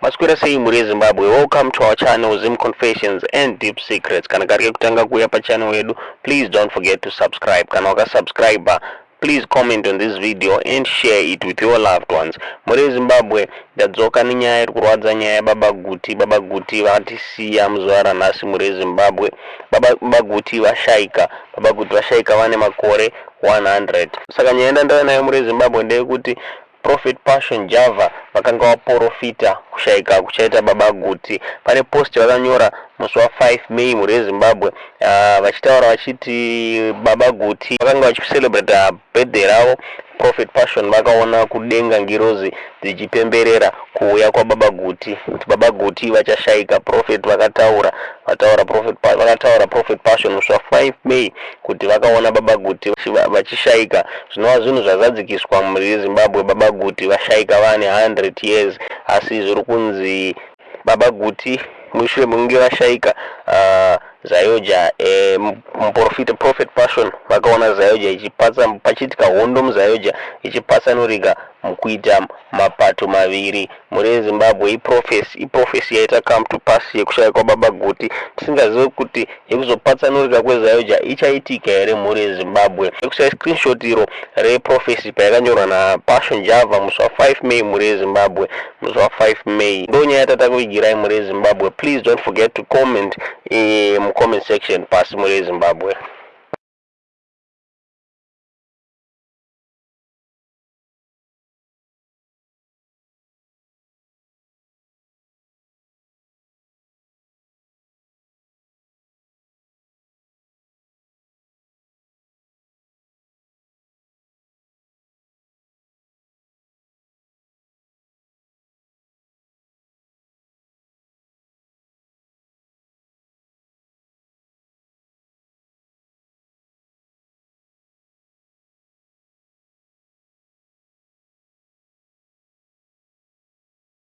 Maswera sei muri Zimbabwe. Welcome to our channel Zim Confessions and Deep Secrets. Kana kari kutanga kuya pa channel yedu, please don't forget to subscribe. Kana waka subscriber, please comment on this video and share it with your loved ones. Muri Zimbabwe ndadzoka ninyaya iri kurwadza nyaya Baba Guti. Baba Guti vatisiya muzvara nhasi muri Zimbabwe. Baba Guti vashaika. Baba Guti vashaika vane makore 100. Saka nyaya ndandava nayo muri Zimbabwe ndeyekuti Prophet Passion Java vakanga vaprofita kushaika kuchaita Baba Guti. Pane post vakanyora musi wa5 May muri Zimbabwe vachitaura vachiti Baba Guti vakanga vachicelebrate birthday ravo. Prophet Passion vakaona kudenga ngirozi dzichipemberera kuuya kwa Baba Guti, kuti Baba Guti vachashaika. Prophet vakataura Prophet Passion musi wa5 May kuti vakaona Baba Guti vachishaika. Zvinova zvinhu zvazadzikiswa muri Zimbabwe. Baba Guti vashaika vane 100 years, asi zviri kunzi Baba Guti mushure munge vashaika ZAOGA Prophet Passion vakaona ZAOGA ichipatsa pachitika hondo muZAOGA ichipatsanurika mukuita mapato maviri muri Zimbabwe. Iprofesi yaita come to pass yekushaya kwa Baba Guti. Tisingazivi kuti yekuzopatsanurika kweZAOGA ichaitika here muri Zimbabwe. Yekushaya screenshot iro reprofesi payakanyorwa naPassion Java musi wa5 May muri Zimbabwe. Musi wa5 May ndo nyaya yatatakuigirai muri Zimbabwe. Please don't forget to comment comment section pasi muri Zimbabwe.